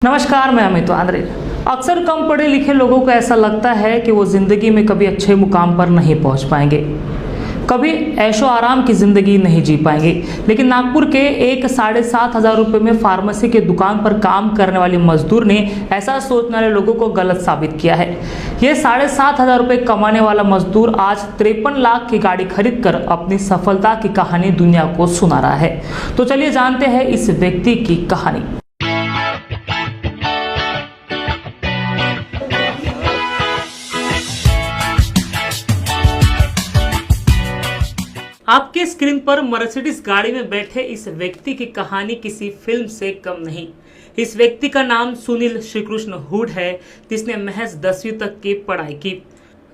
नमस्कार, मैं अमित वांद्रे। अक्सर कम पढ़े लिखे लोगों को ऐसा लगता है कि वो ज़िंदगी में कभी अच्छे मुकाम पर नहीं पहुंच पाएंगे, कभी ऐशो आराम की ज़िंदगी नहीं जी पाएंगे। लेकिन नागपुर के एक 7,500 रुपये में फार्मेसी के दुकान पर काम करने वाले मजदूर ने ऐसा सोचने वाले लोगों को गलत साबित किया है। ये 7,500 रुपये कमाने वाला मजदूर आज 53 लाख की गाड़ी खरीद कर अपनी सफलता की कहानी दुनिया को सुना रहा है। तो चलिए जानते हैं इस व्यक्ति की कहानी। आपके स्क्रीन पर मर्सिडीज गाड़ी में बैठे इस व्यक्ति की कहानी किसी फिल्म से कम नहीं। इस व्यक्ति का नाम सुनील श्रीकृष्ण हुड है, जिसने महज 10वीं तक की पढ़ाई की।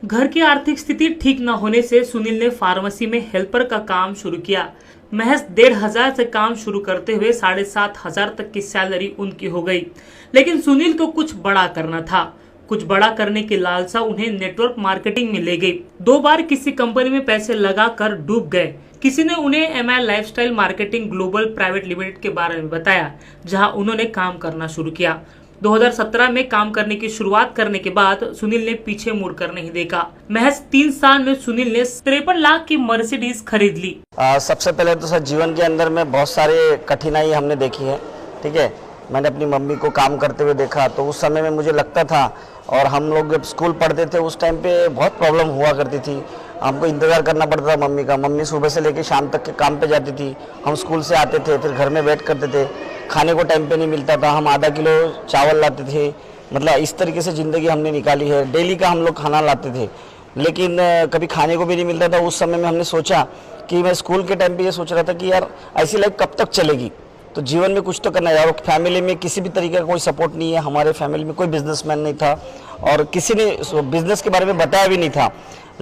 घर की आर्थिक स्थिति ठीक न होने से सुनील ने फार्मेसी में हेल्पर का काम शुरू किया। महज 1,500 से काम शुरू करते हुए 7,500 तक की सैलरी उनकी हो गई। लेकिन सुनील को कुछ बड़ा करना था। कुछ बड़ा करने की लालसा उन्हें नेटवर्क मार्केटिंग में ले गई। 2 बार किसी कंपनी में पैसे लगाकर डूब गए। किसी ने उन्हें MI lifestyle marketing global private limited के बारे में बताया, जहां उन्होंने काम करना शुरू किया। 2017 में काम करने की शुरुआत करने के बाद सुनील ने पीछे मुड़कर नहीं देखा। महज 3 साल में सुनील ने 53 लाख की मर्सिडीज खरीद ली। सबसे पहले तो सर, जीवन के अंदर में बहुत सारे कठिनाई हमने देखी है। ठीक है, मैंने अपनी मम्मी को काम करते हुए देखा, तो उस समय में मुझे लगता था, और हम लोग जब स्कूल पढ़ते थे उस टाइम पे बहुत प्रॉब्लम हुआ करती थी। हमको इंतज़ार करना पड़ता था मम्मी का। मम्मी सुबह से लेकर शाम तक के काम पे जाती थी, हम स्कूल से आते थे, फिर घर में वेट करते थे। खाने को टाइम पे नहीं मिलता था, हम आधा किलो चावल लाते थे। मतलब इस तरीके से ज़िंदगी हमने निकाली है। डेली का हम लोग खाना लाते थे, लेकिन कभी खाने को भी नहीं मिलता था। उस समय में हमने सोचा कि मैं स्कूल के टाइम पर ये सोच रहा था कि यार ऐसी लाइफ कब तक चलेगी, तो जीवन में कुछ तो करना है। और फैमिली में किसी भी तरीके का कोई सपोर्ट नहीं है। हमारे फैमिली में कोई बिजनेसमैन नहीं था और किसी ने बिजनेस के बारे में बताया भी नहीं था।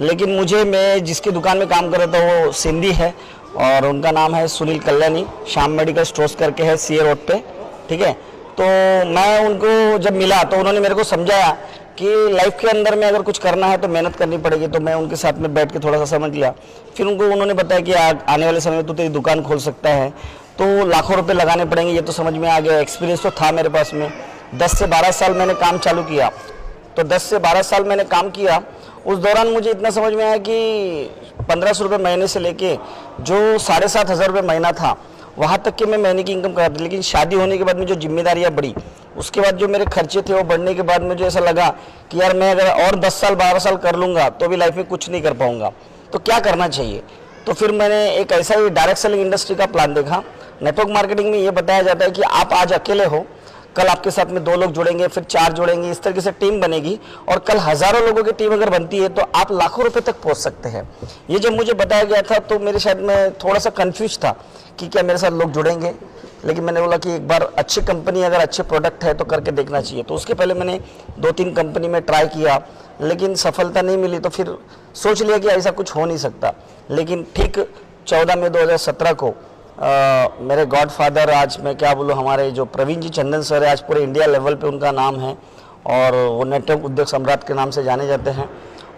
लेकिन मैं जिसकी दुकान में काम कर रहा था वो सिंधी है, और उनका नाम है सुनील कल्याणी। श्याम मेडिकल स्टोर्स करके है, CA रोड पे। ठीक है, तो मैं उनको जब मिला तो उन्होंने मेरे को समझाया कि लाइफ के अंदर में अगर कुछ करना है तो मेहनत करनी पड़ेगी। तो मैं उनके साथ में बैठ के थोड़ा सा समझ लिया। फिर उन्होंने बताया कि आने वाले समय में तो तेरी दुकान खोल सकता है, तो लाखों रुपए लगाने पड़ेंगे। ये तो समझ में आ गया। एक्सपीरियंस तो था मेरे पास में। 10 से 12 साल मैंने काम चालू किया। तो 10 से 12 साल मैंने काम किया। उस दौरान मुझे इतना समझ में आया कि 1,500 रुपये महीने से लेके जो 7,500 रुपये महीना था, वहाँ तक कि मैं महीने की इनकम कराती। लेकिन शादी होने के बाद में जो जिम्मेदारियाँ बढ़ी, उसके बाद जो मेरे खर्चे थे वो बढ़ने के बाद मुझे ऐसा लगा कि यार मैं अगर और 10 साल 12 साल कर लूँगा तो भी लाइफ में कुछ नहीं कर पाऊँगा, तो क्या करना चाहिए। तो फिर मैंने एक ऐसा ही डायरेक्ट सेलिंग इंडस्ट्री का प्लान देखा। नेटवर्क मार्केटिंग में ये बताया जाता है कि आप आज अकेले हो, कल आपके साथ में 2 लोग जुड़ेंगे, फिर 4 जुड़ेंगे, इस तरीके से टीम बनेगी, और कल हज़ारों लोगों की टीम अगर बनती है तो आप लाखों रुपए तक पहुंच सकते हैं। ये जब मुझे बताया गया था तो मेरे शायद मैं थोड़ा सा कंफ्यूज था कि क्या मेरे साथ लोग जुड़ेंगे। लेकिन मैंने बोला कि एक बार अच्छी कंपनी, अगर अच्छे प्रोडक्ट है तो करके देखना चाहिए। तो उसके पहले मैंने 2-3 कंपनी में ट्राई किया, लेकिन सफलता नहीं मिली। तो फिर सोच लिया कि ऐसा कुछ हो नहीं सकता। लेकिन ठीक 14 मई 2017 को मेरे गॉडफादर, आज मैं क्या बोलूँ, हमारे जो प्रवीण जी चंदन सर है, आज पूरे इंडिया लेवल पे उनका नाम है, और वो नेटवर्क उद्योग सम्राट के नाम से जाने जाते हैं।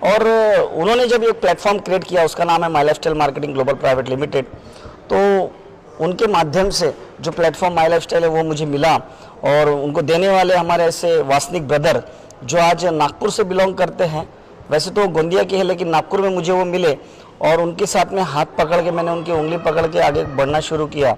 और उन्होंने जब एक प्लेटफॉर्म क्रिएट किया, उसका नाम है my lifestyle marketing global private limited. तो उनके माध्यम से जो प्लेटफॉर्म माई लाइफस्टाइल है वो मुझे मिला, और उनको देने वाले हमारे ऐसे वासनिक ब्रदर जो आज नागपुर से बिलोंग करते हैं, वैसे तो गोंदिया के है लेकिन नागपुर में मुझे वो मिले, और उनके साथ में हाथ पकड़ के मैंने उनकी उंगली पकड़ के आगे बढ़ना शुरू किया।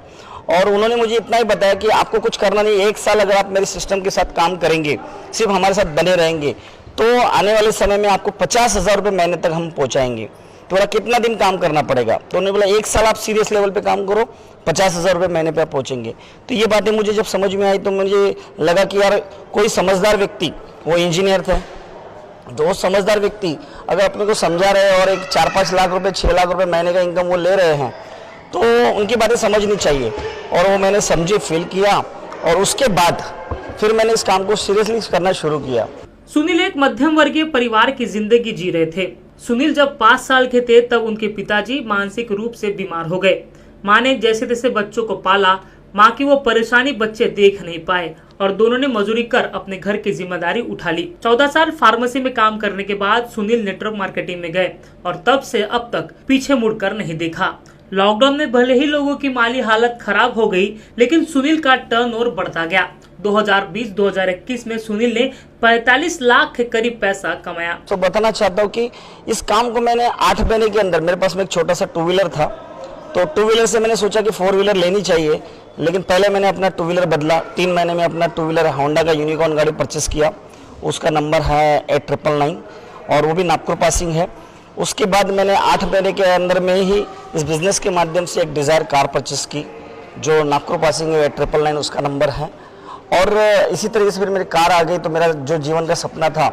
और उन्होंने मुझे इतना ही बताया कि आपको कुछ करना नहीं, 1 साल अगर आप मेरे सिस्टम के साथ काम करेंगे, सिर्फ हमारे साथ बने रहेंगे, तो आने वाले समय में आपको 50,000 रुपये महीने तक हम पहुँचाएंगे। तो बोला कितना दिन काम करना पड़ेगा, तो उन्होंने बोला 1 साल आप सीरियस लेवल पे काम करो, 50,000 रुपये महीने पे आप पहुँचेंगे। तो ये बातें मुझे जब समझ में आई तो मुझे लगा कि यार कोई समझदार व्यक्ति, वो इंजीनियर थे, जो समझदार व्यक्ति अगर अपने को समझा रहे हैं और एक 4-5 लाख रुपए 6 लाख रुपए महीने का इनकम वो ले रहे हैं, तो उनकी बातें समझनी चाहिए। और वो मैंने समझे, फील किया, और उसके बाद फिर मैंने इस काम को सीरियसली करना शुरू किया। सुनील एक मध्यम वर्गीय परिवार की जिंदगी जी रहे थे। सुनील जब 5 साल के थे तब उनके पिताजी मानसिक रूप से बीमार हो गए। माँ ने जैसे तैसे बच्चों को पाला। माँ की वो परेशानी बच्चे देख नहीं पाए और दोनों ने मजदूरी कर अपने घर की जिम्मेदारी उठा ली। 14 साल फार्मेसी में काम करने के बाद सुनील नेटवर्क मार्केटिंग में गए और तब से अब तक पीछे मुड़कर नहीं देखा। लॉकडाउन में भले ही लोगों की माली हालत खराब हो गई, लेकिन सुनील का टर्नओवर बढ़ता गया 2020-2021 में सुनील ने 45 लाख के करीब पैसा कमाया। तो बताना चाहता हूँ कि इस काम को मैंने 8 महीने के अंदर, मेरे पास में एक छोटा सा 2 व्हीलर था, तो 2 व्हीलर से मैंने सोचा कि 4 व्हीलर लेनी चाहिए, लेकिन पहले मैंने अपना 2 व्हीलर बदला। 3 महीने में अपना 2 व्हीलर होंडा का यूनिकॉर्न गाड़ी परचेस किया, उसका नंबर है 8999 और वो भी नागपुर पासिंग है। उसके बाद मैंने 8 महीने के अंदर में ही इस बिज़नेस के माध्यम से एक डिज़ायर कार परचेस की जो नागपुर पासिंग है, 8999 उसका नंबर है। और इसी तरीके से फिर मेरी कार आ गई, तो मेरा जो जीवन का सपना था,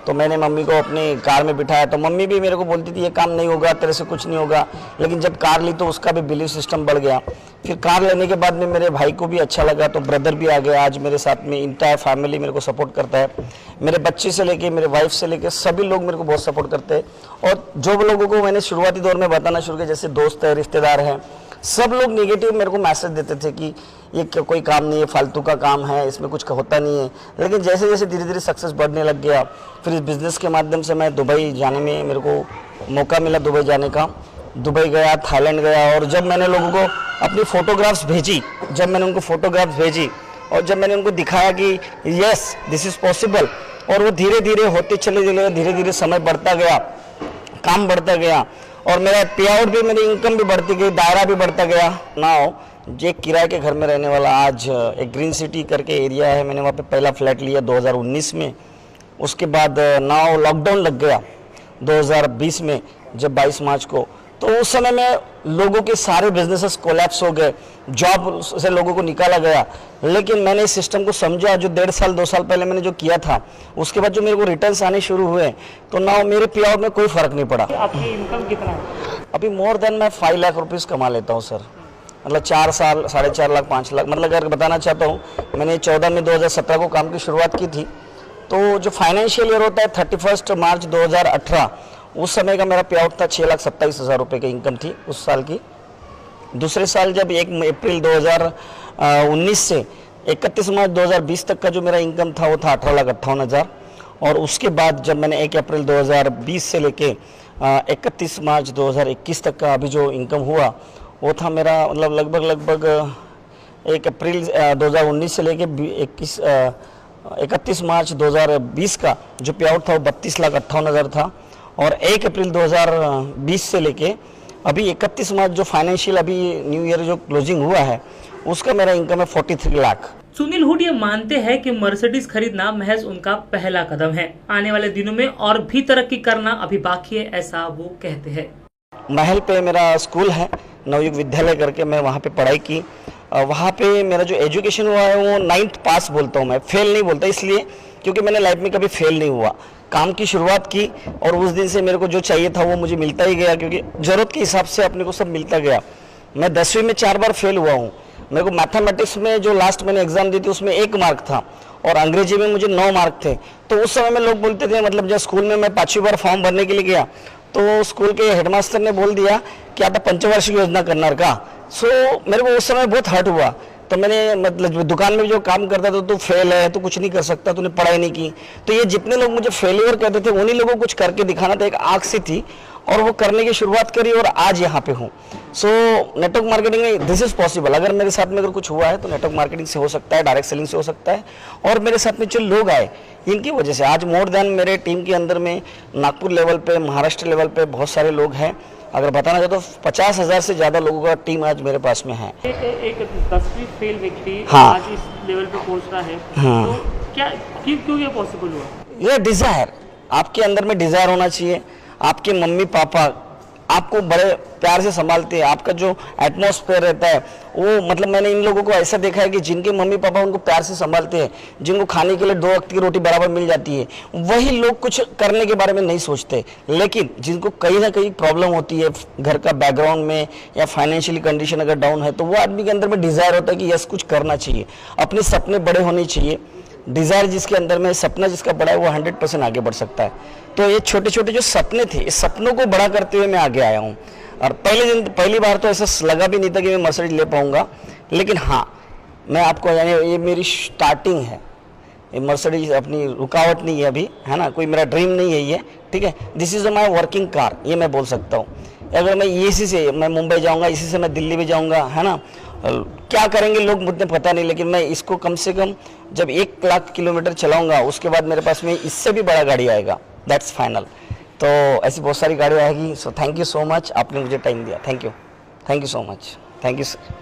तो मैंने मम्मी को अपनी कार में बिठाया, तो मम्मी भी मेरे को बोलती थी ये काम नहीं होगा, तेरे से कुछ नहीं होगा, लेकिन जब कार ली तो उसका भी बिलीफ सिस्टम बढ़ गया। फिर कार लेने के बाद में मेरे भाई को भी अच्छा लगा, तो ब्रदर भी आ गया, आज मेरे साथ में इंटायर फैमिली मेरे को सपोर्ट करता है। मेरे बच्चे से लेके, मेरे वाइफ से लेके सभी लोग मेरे को बहुत सपोर्ट करते हैं। और जो लोगों को मैंने शुरुआती दौर में बताना शुरू किया, जैसे दोस्त है, रिश्तेदार हैं, सब लोग नेगेटिव मेरे को मैसेज देते थे कि ये कोई काम नहीं है, फालतू का काम है, इसमें कुछ होता नहीं है। लेकिन जैसे जैसे धीरे धीरे सक्सेस बढ़ने लग गया, फिर इस बिज़नेस के माध्यम से मैं दुबई जाने में मेरे को मौका मिला, दुबई जाने का। दुबई गया, थाईलैंड गया, और जब मैंने लोगों को अपनी फ़ोटोग्राफ्स भेजी, जब मैंने उनको फ़ोटोग्राफ्स भेजी और जब मैंने उनको दिखाया कि यस दिस इज़ पॉसिबल, और वो धीरे धीरे होते चले गए, धीरे धीरे समय बढ़ता गया, काम बढ़ता गया, और मेरा पे आउट भी, मेरी इनकम भी बढ़ती गई, दायरा भी बढ़ता गया। नाउ जे किराए के घर में रहने वाला, आज एक ग्रीन सिटी करके एरिया है, मैंने वहाँ पे पहला फ्लैट लिया 2019 में। उसके बाद नाउ लॉकडाउन लग गया 2020 में, जब 22 मार्च को, तो उस समय में लोगों के सारे बिजनेसेस कोलैप्स हो गए, जॉब से लोगों को निकाला गया। लेकिन मैंने इस सिस्टम को समझा, जो 1.5 साल 2 साल पहले मैंने जो किया था, उसके बाद जो मेरे को रिटर्न्स आने शुरू हुए, तो नाउ मेरे पे आउट में कोई फ़र्क नहीं पड़ा। आपकी इनकम कितना है? अभी मोर देन मैं 5 लाख रुपीज़ कमा लेता हूँ सर, मतलब 4 साल 4.5 लाख 5 लाख, मतलब अगर बताना चाहता हूँ, मैंने 14 में 2017 को काम की शुरुआत की थी, तो जो फाइनेंशियल ईयर होता है 31 मार्च 2018, उस समय का मेरा पे आउट था 6,27,000 रुपये की इनकम थी उस साल की। दूसरे साल जब 1 अप्रैल 2019 से 31 मार्च 2020 तक का जो मेरा इनकम था वो था 18,58,000। और उसके बाद जब मैंने 1 अप्रैल 2020 से लेके 31 मार्च 2021 तक का अभी जो इनकम हुआ, वो था मेरा मतलब लगभग 1 अप्रैल 2019 से लेके 31 मार्च 2020 का जो पे आउट था वो 32,58,000 था। और 1 अप्रैल 2020 से लेके अभी 31 मार्च जो फाइनेंशियल अभी न्यू ईयर जो क्लोजिंग हुआ है, उसका मेरा इनकम है 43 लाख। सुनील हुड ये मानते हैं कि मर्सिडीज खरीदना महज उनका पहला कदम है, आने वाले दिनों में और भी तरक्की करना अभी बाकी है, ऐसा वो कहते हैं। महल पे मेरा स्कूल है, नवयुग विद्यालय करके, मैं वहाँ पे पढ़ाई की। वहाँ पे मेरा जो एजुकेशन हुआ है वो 9th पास बोलता हूँ मैं, फेल नहीं बोलता, इसलिए क्योंकि मैंने लाइफ में कभी फेल नहीं हुआ। काम की शुरुआत की और उस दिन से मेरे को जो चाहिए था वो मुझे मिलता ही गया, क्योंकि ज़रूरत के हिसाब से अपने को सब मिलता गया। मैं 10वीं में 4 बार फेल हुआ हूँ। मेरे को मैथमेटिक्स में जो लास्ट मैंने एग्जाम दी थी उसमें 1 मार्क था, और अंग्रेजी में मुझे 9 मार्क थे। तो उस समय में लोग बोलते थे, मतलब जब स्कूल में मैं 5वीं बार फॉर्म भरने के लिए गया, तो स्कूल के हेडमास्टर ने बोल दिया कि आता पंचवार्षिक योजना करना का। सो मेरे को उस समय बहुत हर्ट हुआ। तो मैंने मतलब दुकान में जो काम करता था, तो फेल है, तो कुछ नहीं कर सकता, तूने पढ़ाई नहीं की। तो ये जितने लोग मुझे फेलियर कहते थे, उन्हीं लोगों को कुछ करके दिखाना था, एक आग सी थी, और वो करने की शुरुआत करी और आज यहाँ पे हूँ। सो नेटवर्क मार्केटिंग में दिस इज़ पॉसिबल। अगर मेरे साथ में अगर कुछ हुआ है तो नेटवर्क मार्केटिंग से हो सकता है, डायरेक्ट सेलिंग से हो सकता है, और मेरे साथ में जो लोग आए इनकी वजह से आज मोर देन मेरे टीम के अंदर में नागपुर लेवल पे, महाराष्ट्र लेवल पे बहुत सारे लोग हैं। अगर बताना चाहे तो 50,000 से ज़्यादा लोगों का टीम आज मेरे पास में है। एक 10वीं फेल व्यक्ति हाँ, आज इस लेवल पे पहुंच रहा है, हाँ, तो क्या क्यों ये पॉसिबल हुआ? ये डिज़ायर, आपके अंदर में डिज़ायर होना चाहिए। आपके मम्मी पापा आपको बड़े प्यार से संभालते हैं, आपका जो एटमॉस्फेयर रहता है वो, मतलब मैंने इन लोगों को ऐसा देखा है कि जिनके मम्मी पापा उनको प्यार से संभालते हैं, जिनको खाने के लिए 2 वक्त की रोटी बराबर मिल जाती है, वही लोग कुछ करने के बारे में नहीं सोचते। लेकिन जिनको कहीं ना कहीं प्रॉब्लम होती है घर का बैकग्राउंड में, या फाइनेंशियली कंडीशन अगर डाउन है, तो वो आदमी के अंदर में डिज़ायर होता है कि यस कुछ करना चाहिए, अपने सपने बड़े होने चाहिए। डिज़ायर जिसके अंदर में, सपना जिसका बड़ा है, वो 100% आगे बढ़ सकता है। तो ये छोटे छोटे जो सपने थे, इस सपनों को बड़ा करते हुए मैं आगे आया हूँ। और पहली बार तो ऐसा लगा भी नहीं था कि मैं मर्सिडीज ले पाऊँगा, लेकिन हाँ, मैं आपको यानी ये मेरी स्टार्टिंग है। ये मर्सिडीज अपनी रुकावट नहीं है अभी, है ना, कोई मेरा ड्रीम नहीं है ये, ठीक है। This is my working car, ये मैं बोल सकता हूँ। अगर मैं इसी से मैं मुंबई जाऊँगा, इसी से मैं दिल्ली भी जाऊँगा, है ना, क्या करेंगे लोग मुझे पता नहीं, लेकिन मैं इसको कम से कम जब 1 लाख किलोमीटर चलाऊंगा उसके बाद मेरे पास में इससे भी बड़ा गाड़ी आएगा, दैट्स फाइनल। तो ऐसी बहुत सारी गाड़ी आएगी। So thank you so much, आपने मुझे टाइम दिया। Thank you so much, thank you sir.